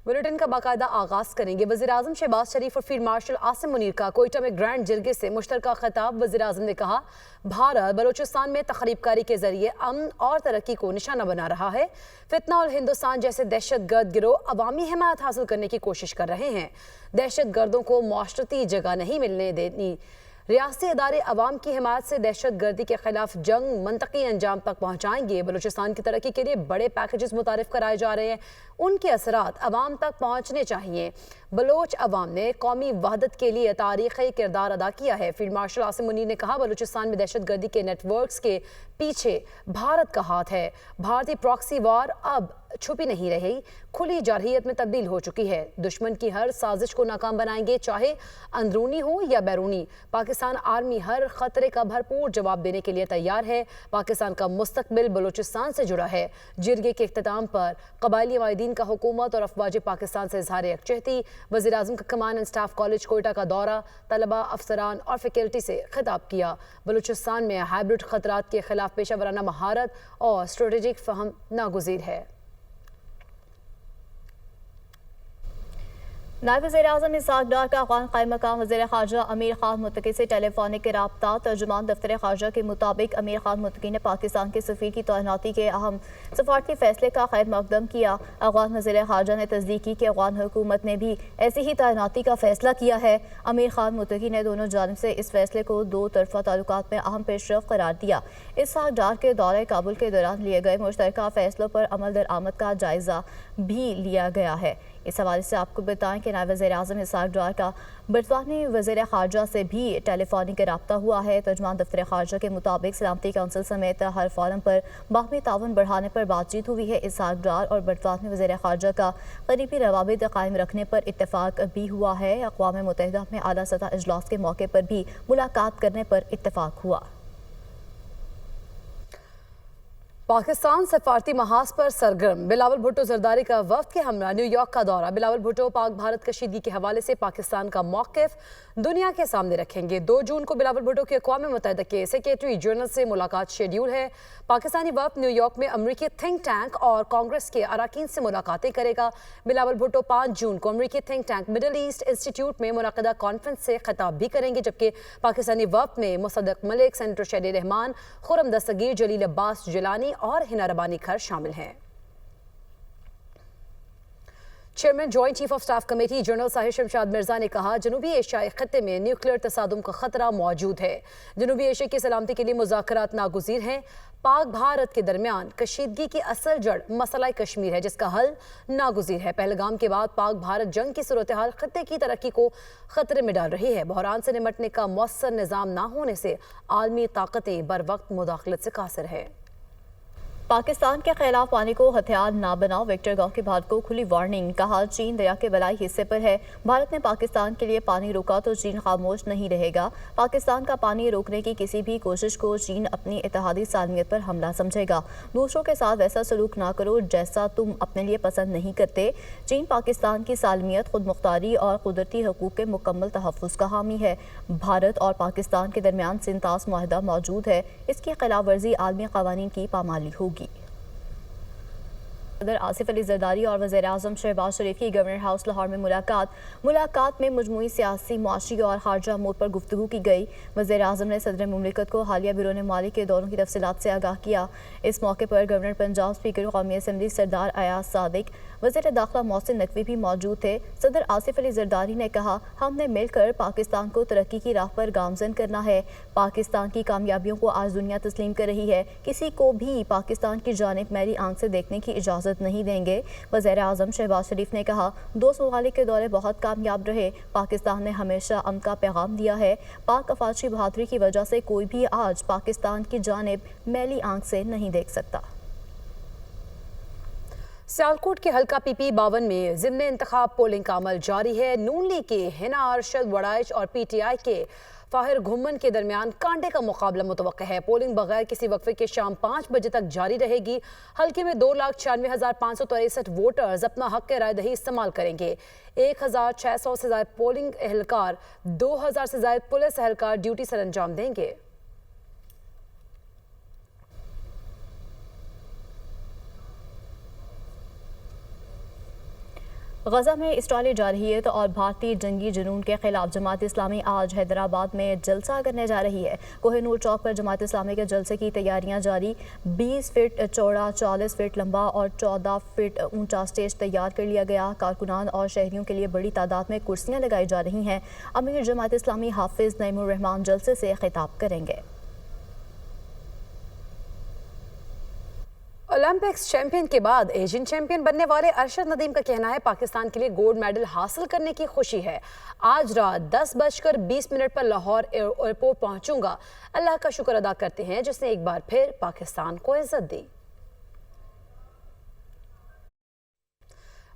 Bulletin का बाकायदा आगाज करेंगे। वज़ीर-ए-आज़म शहबाज शरीफ और फील्ड मार्शल आसिम मुनीर का कोयटा में ग्रैंड जिरगे से मुश्तरका खिताब। वज़ीर-ए-आज़म ने कहा, भारत बलूचिस्तान में तखरीबकारी के जरिए अमन और तरक्की को निशाना बना रहा है। फितना और हिंदुस्तान जैसे दहशतगर्द गिरोह अवामी हिमायत हासिल करने की कोशिश कर रहे हैं। दहशतगर्दों को माशरती जगह नहीं मिलने देनी। रियासती अदारे अवाम की हिमायत से दहशत गर्दी के खिलाफ जंग मनतकी अंजाम तक पहुँचाएंगे। बलूचिस्तान की तरक्की के लिए बड़े पैकेजेस मुतारिफ कराए जा रहे हैं, उनके असरात अवाम तक पहुँचने चाहिए। बलोच अवाम ने कौमी वहदत के लिए तारीख़ी किरदार अदा किया है। फील्ड मार्शल आसिम मुनीर ने कहा, बलूचिस्तान में दहशत गर्दी के नेटवर्क्स के पीछे भारत का हाथ है। भारतीय प्रॉक्सी वार अब छुपी नहीं रही, खुली जारहियत में तब्दील हो चुकी है। दुश्मन की हर साजिश को नाकाम बनाएंगे, चाहे अंदरूनी हो या बैरूनी। पाकिस्तान आर्मी हर खतरे का भरपूर जवाब देने के लिए तैयार है। पाकिस्तान का मुस्तकबिल बलूचिस्तान से जुड़ा है। जिरगे के इख्तिताम पर कबायली माहिदीन का हुकूमत और अफवाज पाकिस्तान से इजहार यकजहती। वज़ीर-ए-आज़म का कमान एंड स्टाफ कॉलेज कोयटा का दौरा, तलबा, अफसरान और फैकल्टी से खिताब किया। बलूचिस्तान में हाइब्रिड खतरात के खिलाफ पेशा वराना महारत और स्ट्रेटेजिक फहम नागुज़ीर है। नायब वज़ीर-ए-आज़म इसहाक़ डार का अफ़गान क़ायम-मक़ाम वज़ीर ख़ारजा अमीर ख़ान मुत्तकी से टेलीफोनिक राब्ता। तर्जुमान दफ्तर ख़ारजा के मुताबिक अमीर ख़ान मुत्तकी ने पाकिस्तान के सफ़ीर की तैनाती के अहम सफ़ारती फ़ैसले का खैर मक़दम किया। अफ़गान वज़ीर ख़ारजा ने तस्दीक की कि अफ़गान हुकूमत ने भी ऐसी ही तैनाती का फ़ैसला किया है। अमीर ख़ान मुत्तकी ने दोनों जानिब से इस फ़ैसले को दो तरफ़ा ताल्लुकात में अहम पेशरफ़्त करार दिया। इसहाक़ डार के दौरे काबुल के दौरान लिए गए मुश्तरका फ़ैसलों पर अमल दरामद का जायज़ा भी लिया गया है। इस हवाले से आपको बताएं कि नायब वज़ीर-ए-आज़म इसहाक़ डार का बरतानी वज़ीर ख़ारजा से भी टेलीफोनिक रब्ता हुआ है। तर्जुमान दफ्तर ख़ारजा के मुताबिक सलामती कौंसिल समेत हर फोरम पर बाहमी ताउन बढ़ाने पर बातचीत हुई है। इसहाक़ डार और बरतानी वज़ीर ख़ारजा का करीबी रवाबित कायम रखने पर इत्तफ़ाक़ भी हुआ है। अक़वाम मुत्तहिदा में आला सतह इजलास के मौके पर भी मुलाकात करने पर इत्तफ़ाक़ हुआ। पाकिस्तान सफारती महाज पर सरगर्म। बिलावल भुट्टो जरदारी का वफ्द के हमरा न्यूयॉर्क का दौरा। बिलावल भुट्टो पाक भारत कशीदगी के हवाले से पाकिस्तान का मौक़िफ़ दुनिया के सामने रखेंगे। 2 जून को बिलावल भुट्टो की अक़वाम मुत्तहिदा के सेक्रेटरी जनरल से मुलाकात शेड्यूल है। पाकिस्तानी वफ्द न्यूयॉर्क में अमरीकी थिंक टैंक और कांग्रेस के अरकान से मुलाकातें करेगा। बिलावल भुट्टो 5 जून को अमरीकी think tank middle east institute में मुनक़दा कॉन्फ्रेंस से खिताब भी करेंगे, जबकि पाकिस्तानी वफ्द में मुसद्दक़ मलिक, सेनेटर शहरी रहमान, खुर्रम दस्तगीर, जलील अब्बास जिलानी और हिना रबानी खर शामिल हैं। Chairman joint chief of staff committee general Sahir Shamshad Mirza ने कहा, जनूबी एशियाई खत्ते में न्यूक्लियर तसादुम का खतरा मौजूद है। जनूबी एशिया की सलामती के लिए मुज़ाकरात नागुज़ीर हैं। पाक भारत के दरमियान कशीदगी की असल जड़ मसला कश्मीर है, जिसका हल नागुज़ीर है। पहलगाम के बाद पाक भारत जंग की सूरत हाल खत्ते की तरक्की को खतरे में डाल रही है। बहरान से निमटने का मौसर निज़ाम ना होने से आलमी ताकतें बर वक्त मुदाखलत से कासिर है। पाकिस्तान के खिलाफ पानी को हथियार ना बनाओ, विक्टर गॉ के भारत को खुली वार्निंग। कहा, चीन दरिया के बलाई हिस्से पर है, भारत ने पाकिस्तान के लिए पानी रोका तो चीन खामोश नहीं रहेगा। पाकिस्तान का पानी रोकने की किसी भी कोशिश को चीन अपनी इत्तेहादी सालमियत पर हमला समझेगा। दूसरों के साथ वैसा सलूक ना करो जैसा तुम अपने लिए पसंद नहीं करते। चीन पाकिस्तान की सालमियत, खुद मुख्तारी और कुदरती हकूक़ के मुकम्मल तहफ़्फ़ुज़ का हामी है। भारत और पाकिस्तान के दरमियान सिंतास मुआहदा मौजूद है, इसकी खिलाफ वर्जी आलमी क़वानीन की पामाली होगी। सदर आसिफ अली जरदारी और वज़ीर-ए-आज़म शहबाज शरीफ की गवर्नर हाउस लाहौर में मुलाकात में मजमूई सियासी, मुआशी और खारजा अमूर पर गुफ्तगू की गई। वज़ीर-ए-आज़म ने सदर मुमलिकत को हालिया बिरून मालिक के दौरों की तफसीलात से आगाह किया। इस मौके पर गवर्नर पंजाब, स्पीकर कौमी असम्बली सरदार अयाज सादिक, वज़ीर दाखिला मोहसिन नकवी भी मौजूद थे। सदर आसिफ अली जरदारी ने कहा, हमने मिलकर पाकिस्तान को तरक्की की राह पर गामजन करना है। पाकिस्तान की कामयाबियों को आज दुनिया तस्लीम कर रही है, किसी को भी पाकिस्तान की जानिब मैली आंख से देखने की इजाज़त नहीं देंगे। वज़ीर-ए-आज़म शहबाज शरीफ ने कहा, 2 ममालिक के दौरे बहुत कामयाब रहे। पाकिस्तान ने हमेशा अमन का पैगाम दिया है। पाक अफवाज की बहादुरी की वजह से कोई भी आज पाकिस्तान की जानिब मैली आंख से नहीं देख सकता। सियालकोट के हल्का पीपी 52 में ज़िम्ने इंतखाब पोलिंग का अमल जारी है। नून लीग के हिना अरशद वड़ाइच और PTI के फाहिर घुम्मन के दरमियान कांटे का मुकाबला मुतवक्का है। पोलिंग बगैर किसी वक्फे के शाम 5 बजे तक जारी रहेगी। हल्के में 2,96,563 वोटर्स अपना हक राय दही इस्तेमाल करेंगे। 1,600 से ज्यादा पोलिंग एहलकार, 2,000 से ज्यादा पुलिस एहलकार ड्यूटी सर अंजाम देंगे। غزہ میں اسرائیلی جارحیت اور بھارتی جنگی جنون کے خلاف جماعت اسلامی آج حیدرآباد میں جلسہ کرنے جا رہی ہے۔ کوہ نور چوک پر جماعت اسلامی کے جلسے کی تیاریاں جاری۔ 20 فٹ چوڑا، 40 فٹ لمبا اور 14 فٹ اونچا اسٹیج تیار کر لیا گیا۔ کارکنان اور شہریوں کے لیے بڑی تعداد میں کرسیاں لگائی جا رہی ہیں۔ امیر جماعت اسلامی حافظ نعیم الرحمان جلسے سے خطاب کریں گے۔ اولمپکس چیمپئن کے بعد ایشین چیمپئن بننے والے ارشد ندیم کا کہنا ہے پاکستان کے لیے گولڈ میڈل حاصل کرنے کی خوشی ہے۔ آج رات 10:20 پر لاہور ایئرپورٹ پہنچوں گا۔ اللہ کا شکر ادا کرتے ہیں جس نے ایک بار پھر پاکستان کو عزت دی۔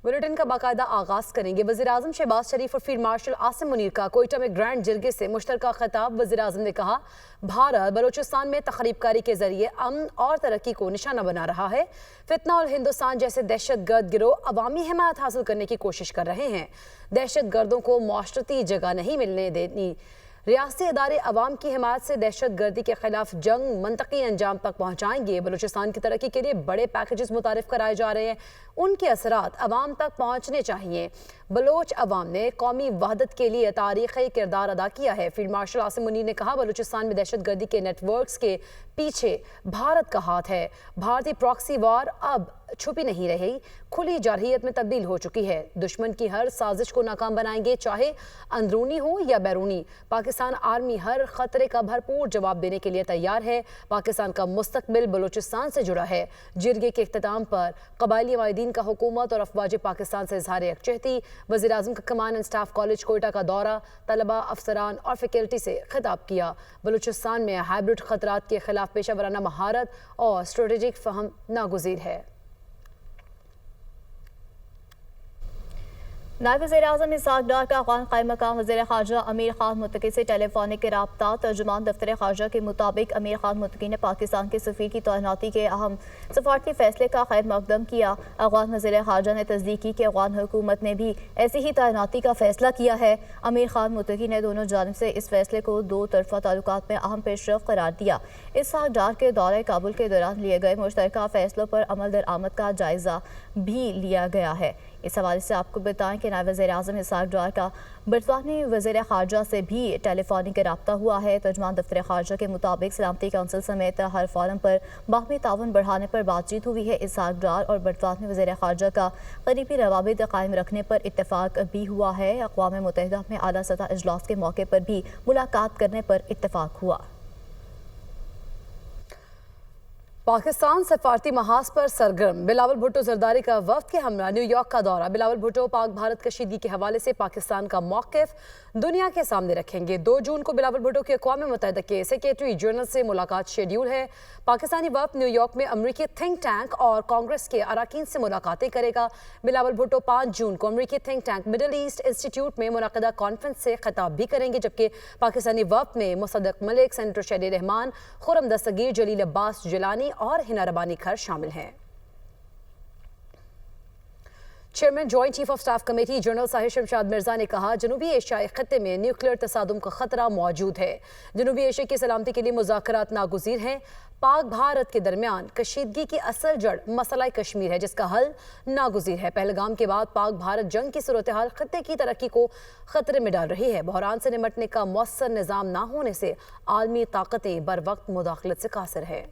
بلیٹن کا باقاعدہ آغاز کریں گے وزیراعظم شہباز شریف اور فیلڈ مارشل عاصم منیر کا کوئٹہ میں گرینڈ جرگے سے مشترکہ خطاب۔ وزیراعظم نے کہا بھارت بلوچستان میں تخریب کاری کے ذریعے امن اور ترقی کو نشانہ بنا رہا ہے۔ فتنہ اور ہندوستان جیسے دہشت گرد گروہ عوامی حمایت حاصل کرنے کی کوشش کر رہے ہیں۔ دہشت گردوں کو معاشرتی جگہ نہیں ملنے دینی۔ ریاستی ادارے عوام کی حمایت سے دہشت گردی کے خلاف جنگ منطقی انجام تک پہنچائیں گے۔ بلوچستان کی ترقی کے لیے بڑے پیکیجز متعارف کرائے جا رہے ہیں، ان کے اثرات عوام تک پہنچنے چاہیے۔ بلوچ عوام نے قومی وحدت کے لیے تاریخی کردار ادا کیا ہے۔ فیلڈ مارشل عاصم منیر نے کہا بلوچستان میں دہشت گردی کے نیٹ ورکس کے پیچھے بھارت کا ہاتھ ہے۔ بھارتی پراکسی وار اب چھپی نہیں رہی، کھلی جارحیت میں تبدیل ہو چکی ہے۔ دشمن کی ہر سازش کو ناکام بنائیں گے، چاہے اندرونی ہو یا بیرونی۔ پاکستان آرمی ہر خطرے کا بھرپور جواب دینے کے لیے تیار ہے۔ پاکستان کا مستقبل بلوچستان سے جڑا ہے۔ جرگے کے اختتام پر قبائلی قائدین کا حکومت اور افواج پاکستان سے اظہار یکجہتی۔ وزیراعظم کا command and staff college Quetta کا دورہ، طلباء، افسران اور فیکلٹی سے خطاب کیا۔ بلوچستان میں ہائبرڈ خطرات کے خلاف پیشہ ورانہ مہارت اور اسٹریٹجک فہم ناگزیر ہے۔ نائب وزیر اعظم اسحاق ڈار کا افغان قائم مقام وزیر خارجہ امیر خان متقی سے ٹیلی فونک رابطہ۔ ترجمان دفتر خارجہ کے مطابق امیر خان متقی نے پاکستان کے سفیر کی تعیناتی کے اہم سفارتی فیصلے کا خیر مقدم کیا۔ افغان وزیر خارجہ نے تصدیق کی کہ افغان حکومت نے بھی ایسی ہی تعیناتی کا فیصلہ کیا ہے۔ امیر خان متقی نے دونوں جانب سے اس فیصلے کو دو طرفہ تعلقات میں اہم پیش رفت قرار دیا۔ اسحاق ڈار کے دورہ کابل کے دوران لیے گئے مشترکہ فیصلوں پر عمل درآمد کا جائزہ بھی لیا گیا ہے۔ اس حوالے سے آپ کو بتائیں کہ نائب وزیر اعظم اسحاق ڈار کا برطانوی وزیر خارجہ سے بھی ٹیلی فونک رابطہ ہوا ہے۔ ترجمان دفتر خارجہ کے مطابق سلامتی کونسل سمیت ہر فورم پر باہمی تعاون بڑھانے پر بات چیت ہوئی ہے۔ اسحاق ڈار اور برطانوی وزیر خارجہ کا قریبی روابط قائم رکھنے پر اتفاق بھی ہوا ہے۔ اقوام متحدہ میں اعلیٰ سطح اجلاس کے موقع پر بھی ملاقات کرنے پر اتفاق ہوا۔ پاکستان سفارتی محاذ پر سرگرم، بلاول بھٹو زرداری کا وفد کے ہمراہ نیو یارک کا دورہ۔ بلاول بھٹو پاک بھارت کشیدگی کے حوالے سے پاکستان کا موقف دنیا کے سامنے رکھیں گے۔ 2 جون کو بلاول بھٹو کی اقوام متحدہ کے سیکریٹری جنرل سے ملاقات شیڈیول ہے۔ پاکستانی وفد نیو یارک میں امریکی تھنک ٹینک اور کانگریس کے اراکین سے ملاقاتیں کرے گا۔ بلاول بھٹو 5 جون کو امریکی تھنک ٹینک مڈل ایسٹ انسٹی ٹیوٹ میں منعقدہ کانفرنس سے خطاب بھی کریں گے، جبکہ پاکستانی وفد میں مصدق ملک، سینیٹر شیری رحمان، خرم دستگیر، جلیل عباس جیلانی اور ہنا ربانی کھر شامل ہیں۔ Chairman joint chief of staff committee general Sahir Shamshad Mirza نے کہا جنوبی ایشیائی خطے میں نیوکلیئر تصادم کا خطرہ موجود ہے۔ جنوبی ایشیا کی سلامتی کے لیے مذاکرات ناگزیر ہیں۔ پاک بھارت کے درمیان کشیدگی کی اصل جڑ مسئلہ کشمیر ہے، جس کا حل ناگزیر ہے۔ پہلگام کے بعد پاک بھارت جنگ کی صورتحال خطے کی ترقی کو خطرے میں ڈال رہی ہے۔ بحران سے نمٹنے کا مؤثر نظام نہ ہونے سے عالمی طاقتیں بر وقت مداخلت سے قاصر ہیں۔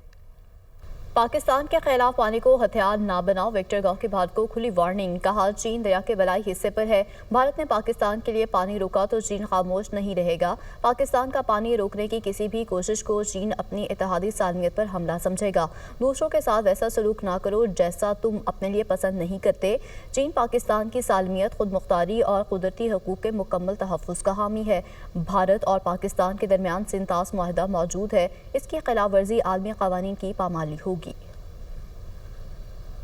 پاکستان کے خلاف پانی کو ہتھیار نہ بناؤ، وکٹر گاؤ کی بھارت کو کھلی وارننگ۔ کہا چین دریا کے بلائی حصے پر ہے، بھارت نے پاکستان کے لیے پانی روکا تو چین خاموش نہیں رہے گا۔ پاکستان کا پانی روکنے کی کسی بھی کوشش کو چین اپنی اتحادی سالمیت پر حملہ سمجھے گا۔ دوسروں کے ساتھ ویسا سلوک نہ کرو جیسا تم اپنے لیے پسند نہیں کرتے۔ چین پاکستان کی سالمیت، خود مختاری اور قدرتی حقوق کے مکمل تحفظ کا حامی ہے۔ بھارت اور پاکستان کے درمیان سنتاس معاہدہ موجود ہے، اس کی خلاف ورزی عالمی قوانین کی پامالی ہوگی۔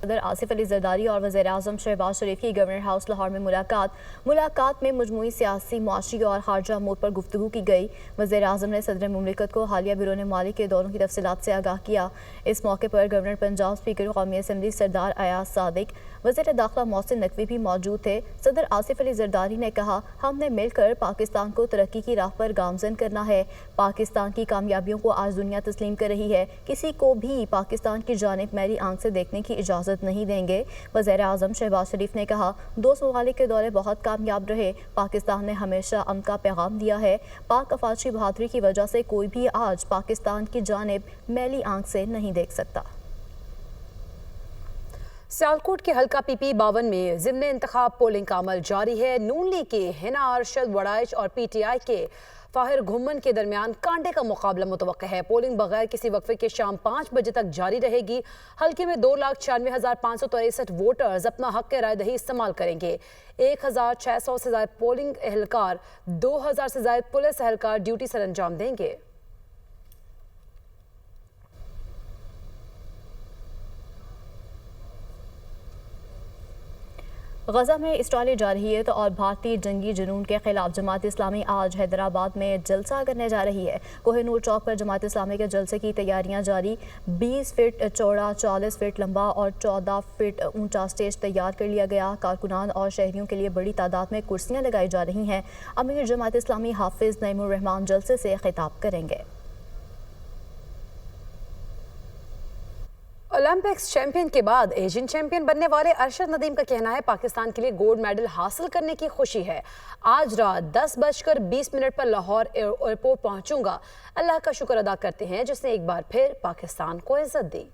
صدر آصف علی زرداری اور وزیر اعظم شہباز شریف کی گورنر ہاؤس لاہور میں ملاقات میں مجموعی سیاسی، معاشی اور خارجہ امور پر گفتگو کی گئی۔ وزیر اعظم نے صدر مملکت کو حالیہ بیرون مالک کے دوروں کی تفصیلات سے آگاہ کیا۔ اس موقع پر گورنر پنجاب، اسپیکر قومی اسمبلی سردار ایاز صادق، वज़ीर दाखिला मोहसिन नकवी भी मौजूद थे। सदर आसिफ अली जरदारी ने कहा, हमने मिलकर पाकिस्तान को तरक्की की राह पर गामजन करना है। पाकिस्तान की कामयाबियों को आज दुनिया तस्लीम कर रही है। किसी को भी पाकिस्तान की जानिब मैली आंख से देखने की इजाज़त नहीं देंगे। वज़ीर आज़म शहबाज शरीफ ने कहा, 2 ममालिक के दौरे बहुत कामयाब रहे। पाकिस्तान ने हमेशा अमन का पैगाम दिया है। पाक अफवाज की बहादुरी की वजह से कोई भी आज पाकिस्तान की जानिब मैली आंख से नहीं देख सकता। सियालकोट के हल्का PP 52 में ज़िम्ने इंतखाब पोलिंग का अमल जारी है। नून लीग के हिना अरशद वड़ाइच और PTI के फाहिर घुम्मन के दरमियान कांटे का मुकाबला मुतवक्का है। पोलिंग बगैर किसी वक्फे के शाम 5 बजे तक जारी रहेगी। हल्के में 2,96,563 वोटर्स अपना हक राय दही इस्तेमाल करेंगे। 1,600 से ज्यादा पोलिंग एहलकार, 2,000 से ज्यादा पुलिस एहलकार ड्यूटी सर अंजाम देंगे। गजा में इसराइली जारहियत और भारतीय जंगी जुनून के खिलाफ जमात इस्लामी आज हैदराबाद में जलसा करने जा रही है। कोहिनूर चौक पर जमात इस्लामी के जलसे की तैयारियां जारी। 20 फीट चौड़ा, 40 फीट लंबा और 14 फीट ऊंचा स्टेज तैयार कर लिया गया। कारकुनान और शहरियों के लिए बड़ी तादाद में कुर्सियां लगाई जा रही हैं। अमीर जमात इस्लामी हाफिज नईमुर रहमान जलसे से खिताब करेंगे। ओलंपिक्स चैंपियन के बाद एशियन चैंपियन बनने वाले अरशद नदीम का कहना है, पाकिस्तान के लिए गोल्ड मेडल हासिल करने की खुशी है। आज रात 10:20 पर लाहौर एयरपोर्ट पहुंचूंगा। अल्लाह का शुक्र अदा करते हैं जिसने एक बार फिर पाकिस्तान को इज्जत दी।